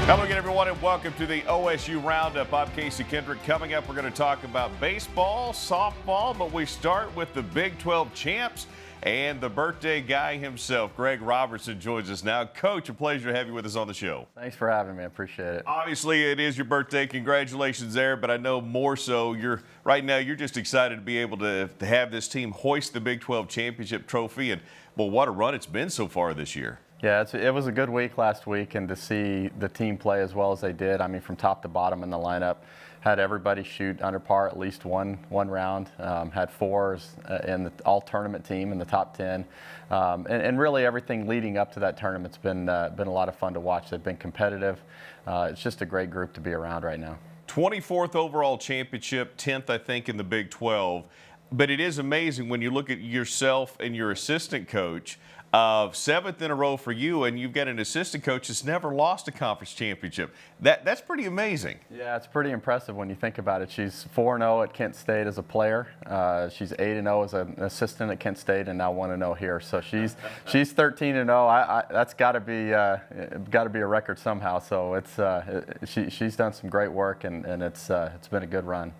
Hello again, everyone, and welcome to the OSU Roundup. I'm Casey Kendrick. Coming up, we're going to talk about baseball, softball, but we start with the Big 12 champs and the birthday guy himself. Greg Robertson joins us now. Coach, a pleasure to have you with us on the show. Thanks for having me. I appreciate it. Obviously, it is your birthday. Congratulations there, but I know more so right now you're just excited to be able to have this team hoist the Big 12 championship trophy, and well, what a run it's been so far this year. Yeah, it was a good week last week, and to see the team play as well as they did, I mean, from top to bottom in the lineup, had everybody shoot under par at least one round, had fours in the all-tournament team in the top 10, and really everything leading up to that tournament's been a lot of fun to watch. They've been competitive. It's just a great group to be around right now. 24th overall championship, 10th, I think, in the Big 12. But it is amazing when you look at yourself and your assistant coach. 7th in a row for you, and you've got an assistant coach that's never lost a conference championship. That's pretty amazing. Yeah, it's pretty impressive when you think about it. She's 4-0 at Kent State as a player. She's 8-0 as an assistant at Kent State, and now 1-0 here. So she's 13-0. That's got to be a record somehow. So she's done some great work, and it's been a good run.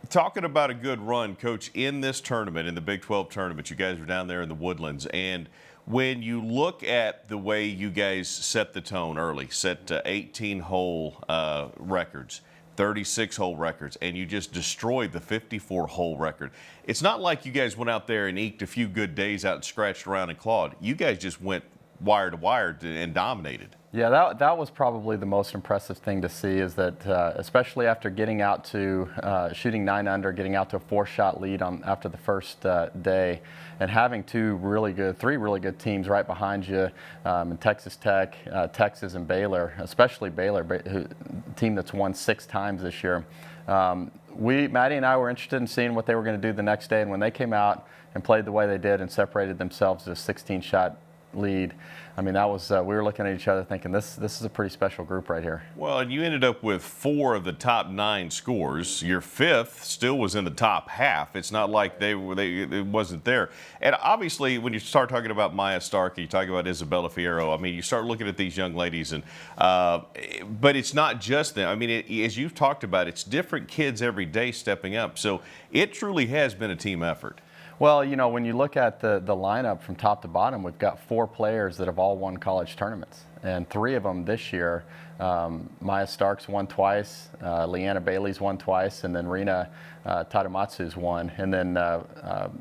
Talking about a good run, Coach, in this tournament, in the Big 12 tournament, you guys were down there in the Woodlands, and when you look at the way you guys set the tone early, set 18-hole records, 36-hole records, and you just destroyed the 54-hole record. It's not like you guys went out there and eked a few good days out and scratched around and clawed. You guys just went wire to wire and dominated. Yeah, that was probably the most impressive thing to see, is that especially after getting out to shooting 9 under, getting out to a 4-shot lead after the first day, and having three really good teams right behind you in Texas Tech, Texas, and Baylor, especially Baylor, a team that's won 6 times this year. Maddie and I were interested in seeing what they were going to do the next day, and when they came out and played the way they did and separated themselves to a 16-shot lead, I mean, that was we were looking at each other thinking this is a pretty special group right here. Well, and you ended up with 4 of the top 9 scores. Your 5th still was in the top half. It's not like it wasn't there. And obviously, when you start talking about Maya Stark, you talk about Isabella Fierro, I mean, you start looking at these young ladies, and but it's not just them. I mean, as you've talked about, it's different kids every day stepping up. So it truly has been a team effort. Well, you know, when you look at the lineup from top to bottom, we've got 4 players that have all won college tournaments, and 3 of them this year. Maya Stark's won twice, Leanna Bailey's won twice, and then Rena Tadamatsu's won. And then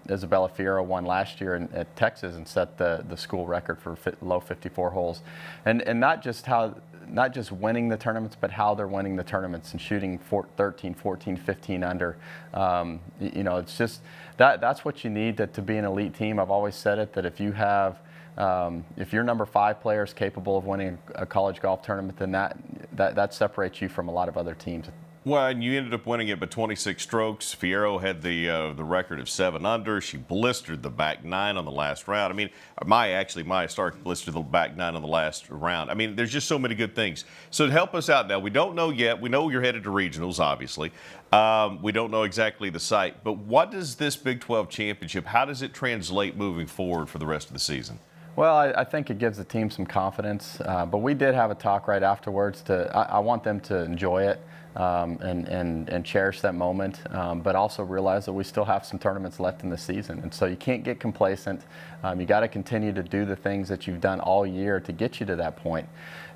Isabella Fierro won last year at Texas and set the school record for low 54 holes. And not just winning the tournaments, but how they're winning the tournaments and shooting 13, 14, 15 under. You know, it's just that's what you need to be an elite team. I've always said it, that if you have if your number 5 player is capable of winning a college golf tournament, then that separates you from a lot of other teams. Well, and you ended up winning it by 26 strokes. Fierro had the record of 7 under. She blistered the back 9 on the last round. I mean, Maya Stark blistered the back 9 on the last round. I mean, there's just so many good things. So to help us out now, we don't know yet. We know you're headed to regionals, obviously. We don't know exactly the site. But what does this Big 12 championship, how does it translate moving forward for the rest of the season? Well, I think it gives the team some confidence. But we did have a talk right afterwards. I want them to enjoy it. And cherish that moment, but also realize that we still have some tournaments left in the season, and so you can't get complacent. You got to continue to do the things that you've done all year to get you to that point.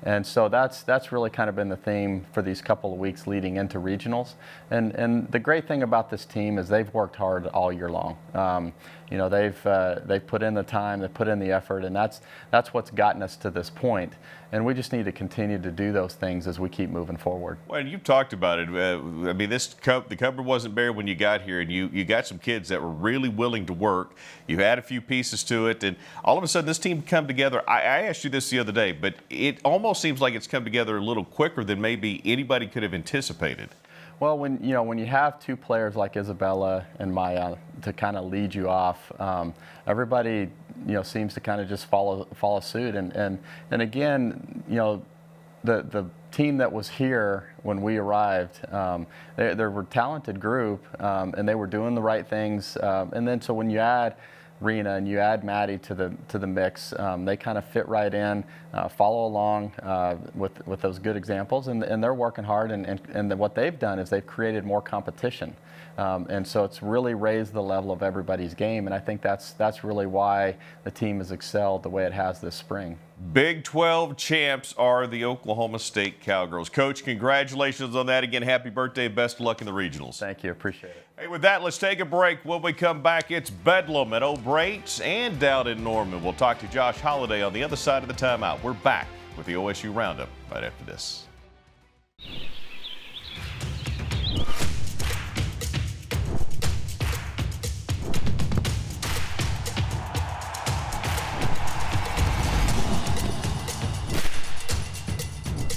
And so that's really kind of been the theme for these couple of weeks leading into regionals. And the great thing about this team is they've worked hard all year long. You know, they've put in the time, they've put in the effort, and that's what's gotten us to this point. And we just need to continue to do those things as we keep moving forward. Well, and you've talked about it. I mean, the cupboard wasn't bare when you got here, and you got some kids that were really willing to work. You had a few pieces to it, and all of a sudden this team come together. I asked you this the other day, but it almost seems like it's come together a little quicker than maybe anybody could have anticipated. Well, when you have 2 players like Isabella and Maya to kind of lead you off, everybody seems to kind of just follow suit. And again, the team that was here when we arrived, they were a talented group, and they were doing the right things. And then so when you add Rena, and you add Maddie to the mix, they kind of fit right in, follow along with those good examples, and they're working hard. And what they've done is they've created more competition, and so it's really raised the level of everybody's game. And I think that's really why the team has excelled the way it has this spring. Big 12 champs are the Oklahoma State Cowgirls. Coach, congratulations on that. Again, happy birthday. Best of luck in the regionals. Thank you. Appreciate it. Hey, with that, let's take a break. When we come back, it's Bedlam at O'Brates and down in Norman. We'll talk to Josh Holliday on the other side of the timeout. We're back with the OSU Roundup right after this.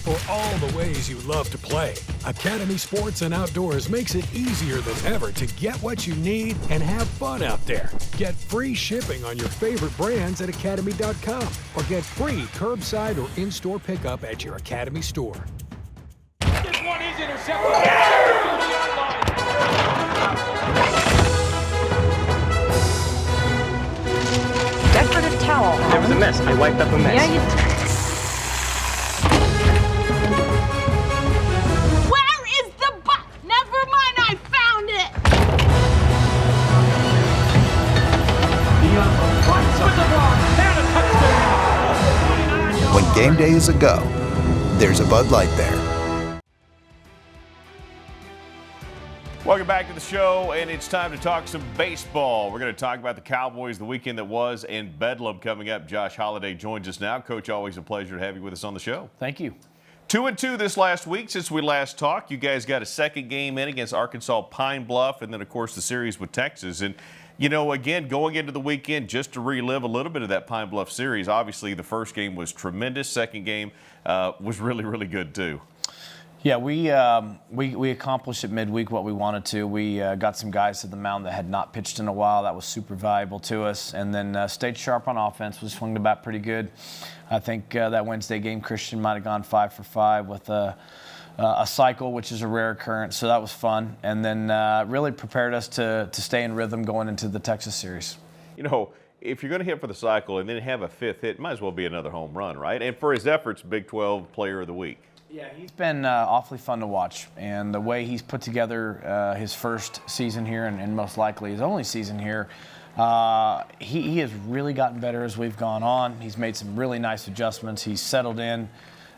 For all the ways you love to play, Academy Sports and Outdoors makes it easier than ever to get what you need and have fun out there. Get free shipping on your favorite brands at academy.com or get free curbside or in-store pickup at your Academy store. This one is intercepted. Decorative towel. There was a mess. I wiped up a mess. Yeah, you. When game day is a go, there's a Bud Light there. Welcome back to the show, and it's time to talk some baseball. We're going to talk about the Cowboys, the weekend that was, and Bedlam coming up. Josh Holliday joins us now. Coach, always a pleasure to have you with us on the show. Thank you. 2-2 this last week since we last talked. You guys got a second game in against Arkansas Pine Bluff, and then, of course, the series with Texas. And you know, again, going into the weekend, just to relive a little bit of that Pine Bluff series, obviously the first game was tremendous. Second game was really, really good, too. Yeah, we accomplished at midweek what we wanted to. We got some guys to the mound that had not pitched in a while. That was super valuable to us. And then stayed sharp on offense. We swung the bat pretty good. I think that Wednesday game, Christian might have gone 5 for 5 with a cycle, which is a rare occurrence, so that was fun. And then really prepared us to stay in rhythm going into the Texas series. You know, if you're going to hit for the cycle and then have a fifth hit, it might as well be another home run, right? And for his efforts, Big 12 Player of the Week. Yeah, he's been awfully fun to watch. And the way he's put together his first season here and most likely his only season here, he has really gotten better as we've gone on. He's made some really nice adjustments. He's settled in.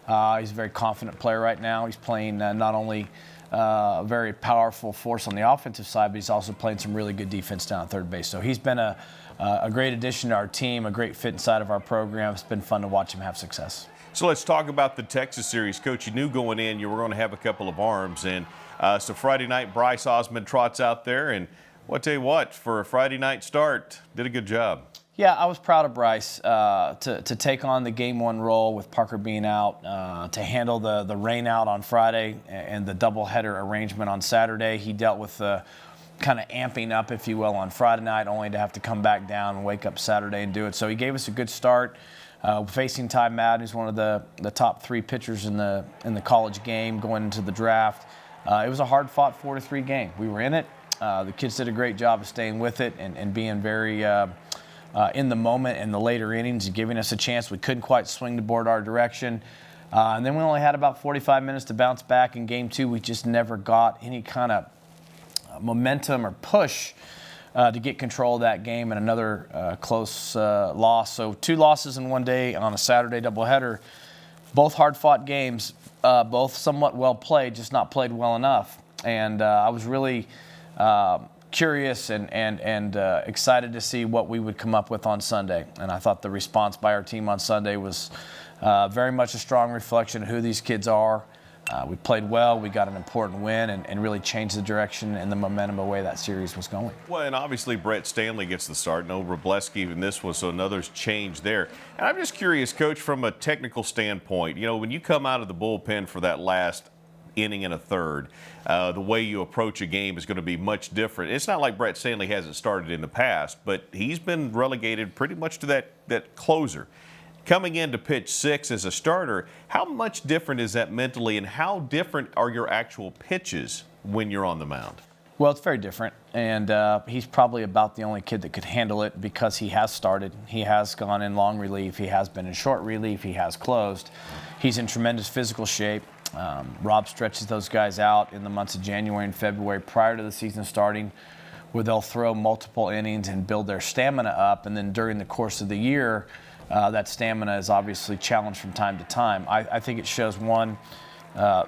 He's a very confident player right now. He's playing not only a very powerful force on the offensive side, but he's also playing some really good defense down at third base. So he's been a great addition to our team, a great fit inside of our program. It's been fun to watch him have success. So let's talk about the Texas series. Coach, you knew going in you were going to have a couple of arms. And so Friday night, Bryce Osmond trots out there. And I'll tell you what, for a Friday night start, did a good job. Yeah, I was proud of Bryce to take on the game one role with Parker being out, to handle the rain out on Friday and the doubleheader arrangement on Saturday. He dealt with kind of amping up, if you will, on Friday night, only to have to come back down and wake up Saturday and do it. So he gave us a good start. Facing Ty Madden, who's one of the top 3 pitchers in the college game going into the draft. It was a hard-fought 4-3 game. We were in it. The kids did a great job of staying with it and being very in the moment in the later innings and giving us a chance. We couldn't quite swing the board our direction. And then we only had about 45 minutes to bounce back in game 2. We just never got any kind of momentum or push to get control of that game, and another close loss. So 2 losses in one day on a Saturday doubleheader. Both hard-fought games, both somewhat well played, just not played well enough. And I was really curious and excited to see what we would come up with on Sunday. And I thought the response by our team on Sunday was very much a strong reflection of who these kids are. We played well, we got an important win, and really changed the direction and the momentum of the way that series was going. Well, and obviously Brett Stanley gets the start. No Robleski in this one, so another's change there. And I'm just curious, Coach, from a technical standpoint, you know, when you come out of the bullpen for that last inning and a third, the way you approach a game is going to be much different. It's not like Brett Stanley hasn't started in the past, but he's been relegated pretty much to that closer. Coming in to pitch 6 as a starter, how much different is that mentally, and how different are your actual pitches when you're on the mound? Well, it's very different, and he's probably about the only kid that could handle it because he has started. He has gone in long relief. He has been in short relief. He has closed. He's in tremendous physical shape. Rob stretches those guys out in the months of January and February prior to the season starting, where they'll throw multiple innings and build their stamina up, and then during the course of the year, that stamina is obviously challenged from time to time. I think it shows, one,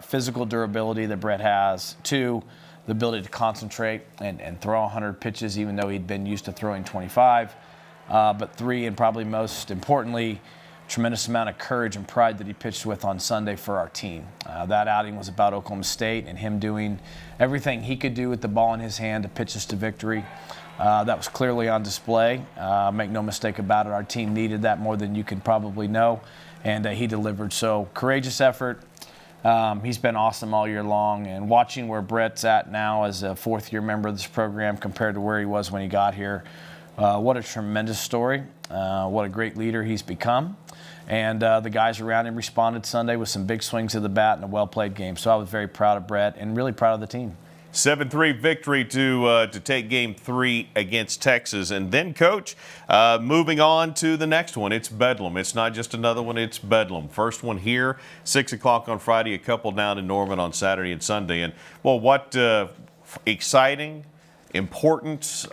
physical durability that Brett has, two, the ability to concentrate and throw 100 pitches even though he'd been used to throwing 25. But three, and probably most importantly, tremendous amount of courage and pride that he pitched with on Sunday for our team. That outing was about Oklahoma State and him doing everything he could do with the ball in his hand to pitch us to victory. That was clearly on display. Make no mistake about it, our team needed that more than you can probably know, and he delivered. So courageous effort. He's been awesome all year long, and watching where Brett's at now as a fourth-year member of this program compared to where he was when he got here, what a tremendous story. What a great leader he's become. And the guys around him responded Sunday with some big swings of the bat and a well-played game. So I was very proud of Brett and really proud of the team. 7-3 victory to take Game 3 against Texas. And then, Coach, moving on to the next one. It's Bedlam. It's not just another one, it's Bedlam. First one here, 6 o'clock on Friday, a couple down in Norman on Saturday and Sunday. And, well, what exciting, important,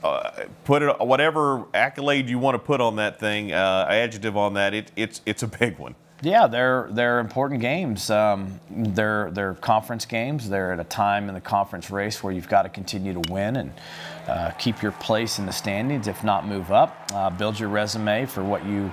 put it whatever accolade you want to put on that thing, adjective on that, it's a big one. Yeah, they're important games. They're conference games. They're at a time in the conference race where you've got to continue to win and keep your place in the standings, if not move up. Build your resume for what you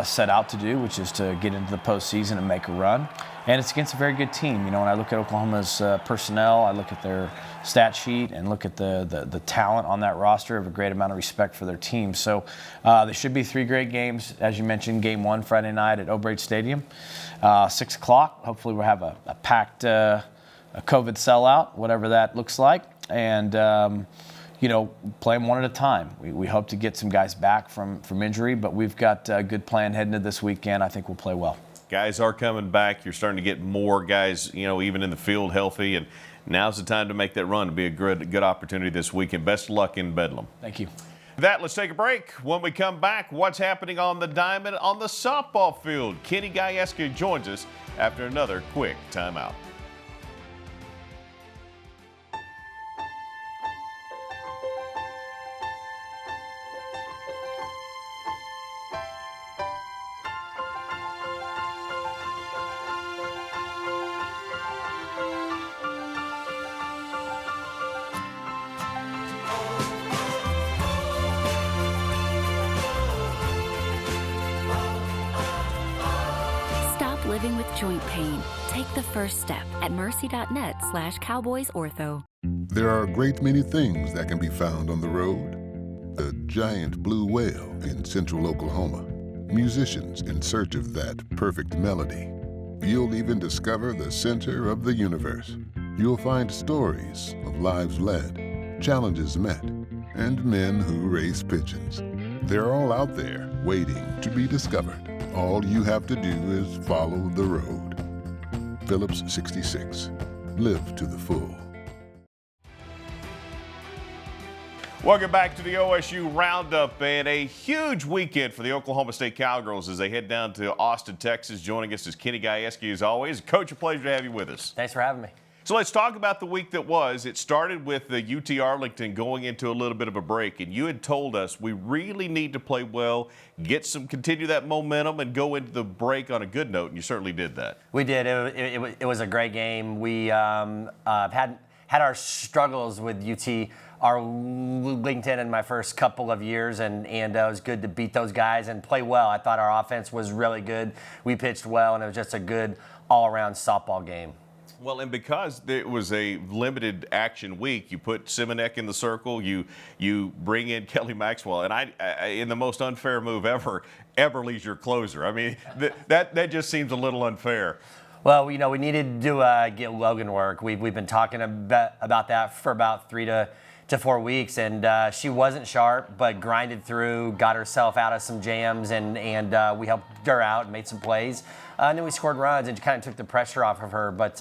set out to do, which is to get into the postseason and make a run. And it's against a very good team. You know, when I look at Oklahoma's personnel, I look at their stat sheet and look at the talent on that roster. I have a great amount of respect for their team. So there should be 3 great games, as you mentioned. Game 1 Friday night at O'Brate Stadium, 6 o'clock. Hopefully we'll have a packed a COVID sellout, whatever that looks like. And you know, play them one at a time. We hope to get some guys back from injury, but we've got a good plan heading into this weekend. I think we'll play well. Guys are coming back. You're starting to get more guys, you know, even in the field healthy, and now's the time to make that run. It'll be a good opportunity this weekend. Best of luck in Bedlam. Thank you. With that, let's take a break. When we come back, what's happening on the diamond on the softball field? Kenny Gajewski joins us after another quick timeout. Living with joint pain. Take the first step at mercy.net/cowboysortho. There are a great many things that can be found on the road. The giant blue whale in central Oklahoma. Musicians in search of that perfect melody. You'll even discover the center of the universe. You'll find stories of lives led, challenges met, and men who raise pigeons. They're all out there waiting to be discovered. All you have to do is follow the road. Phillips 66. Live to the full. Welcome back to the OSU Roundup, and a huge weekend for the Oklahoma State Cowgirls as they head down to Austin, Texas. Joining us is Kenny Gajewski as always. Coach, a pleasure to have you with us. Thanks for having me. So let's talk about the week that was. It started with the UT Arlington going into a little bit of a break, and you had told us we really need to play well, continue that momentum, and go into the break on a good note, and you certainly did that. We did. It was a great game. We had our struggles with UT Arlington in my first couple of years, and it was good to beat those guys and play well. I thought our offense was really good. We pitched well, and it was just a good all-around softball game. Well, and because it was a limited action week, you put Simonek in the circle, you bring in Kelly Maxwell, and I in the most unfair move ever, Eberle's your closer. I mean, that just seems a little unfair. Well, you know, we needed to get Logan work. We've been talking about that for about 3 to to 4 weeks, and she wasn't sharp, but grinded through, got herself out of some jams, and we helped her out and made some plays. And then we scored runs and kind of took the pressure off of her. But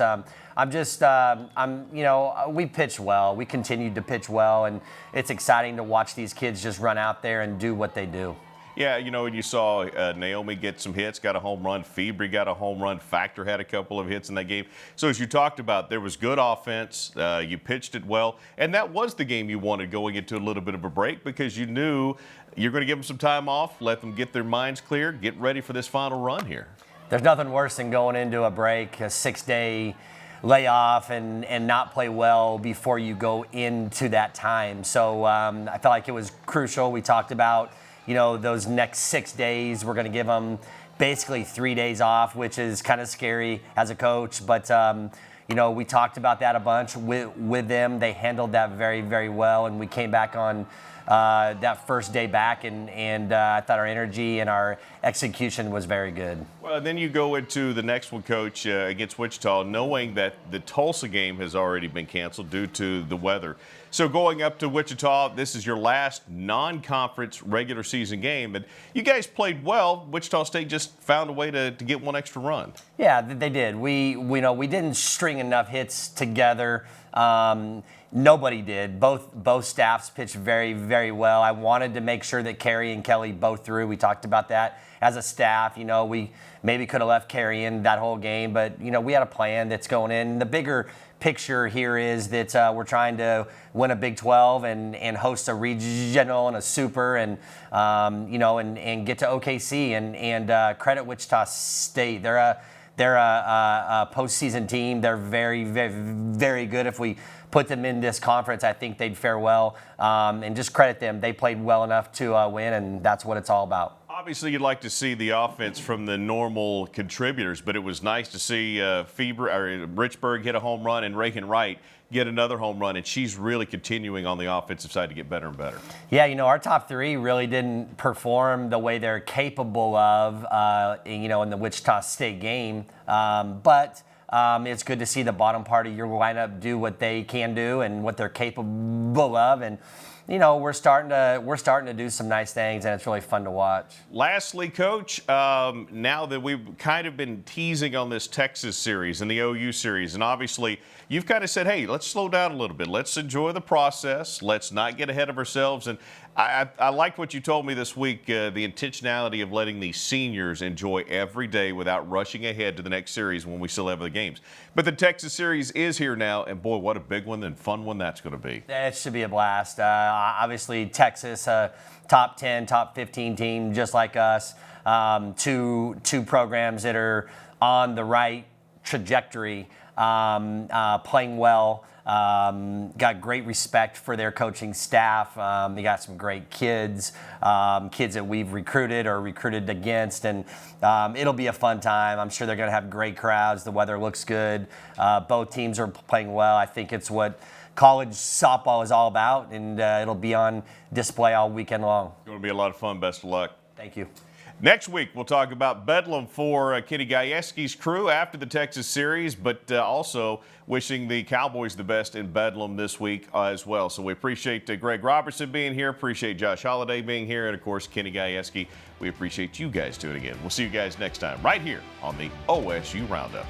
we pitched well. We continued to pitch well, and it's exciting to watch these kids just run out there and do what they do. Yeah, and you saw Naomi get some hits, got a home run. Febre got a home run. Factor had a couple of hits in that game. So as you talked about, there was good offense. You pitched it well. And that was the game you wanted going into a little bit of a break because you knew you're going to give them some time off, let them get their minds clear, get ready for this final run here. There's nothing worse than going into a break, a 6-day layoff, and not play well before you go into that time. So I felt like it was crucial. We talked about those next 6 days, we're going to give them basically 3 days off, which is kind of scary as a coach. But, we talked about that a bunch with them. They handled that very, very well. And we came back on that first day back, and I thought our energy and our execution was very good. Well, then you go into the next one, Coach, against Wichita, knowing that the Tulsa game has already been canceled due to the weather. So going up to Wichita, this is your last non-conference regular season game. And you guys played well. Wichita State just found a way to get one extra run. Yeah, they did. We didn't string enough hits together. Nobody did. Both staffs pitched very, very well. I wanted to make sure that Carrie and Kelly both threw. We talked about that as a staff. We maybe could have left Carrie in that whole game, but we had a plan that's going in. The bigger picture here is that we're trying to win a Big 12 and host a regional and a super and get to OKC and credit Wichita State. They're a postseason team. They're very, very, very good. If we put them in this conference, I think they'd fare well. And just credit them. They played well enough to win, and that's what it's all about. Obviously, you'd like to see the offense from the normal contributors, but it was nice to see Richburg hit a home run and Reagan Wright get another home run, and she's really continuing on the offensive side to get better and better. Yeah, our top three really didn't perform the way they're capable of, in the Wichita State game, but it's good to see the bottom part of your lineup do what they can do and what they're capable of, and we're starting to do some nice things, and it's really fun to watch. Lastly, Coach, now that we've kind of been teasing on this Texas series and the OU series, and obviously you've kind of said, hey, let's slow down a little bit. Let's enjoy the process. Let's not get ahead of ourselves. And I liked what you told me this week, the intentionality of letting these seniors enjoy every day without rushing ahead to the next series when we still have the games. But the Texas series is here now, and boy, what a big one and fun one that's going to be. It should be a blast. Obviously, Texas, top 10, top 15 team, just like us. Two programs that are on the right trajectory, playing well. Got great respect for their coaching staff. They got some great kids that we've recruited or recruited against, and it'll be a fun time. I'm sure they're going to have great crowds. The weather looks good. Both teams are playing well. I think it's what college softball is all about, and it'll be on display all weekend long. It's going to be a lot of fun. Best of luck. Thank you. Next week, we'll talk about Bedlam for Kenny Gajewski's crew after the Texas series, but also wishing the Cowboys the best in Bedlam this week as well. So we appreciate Greg Robertson being here, appreciate Josh Holliday being here, and, of course, Kenny Gajewski. We appreciate you guys doing it again. We'll see you guys next time right here on the OSU Roundup.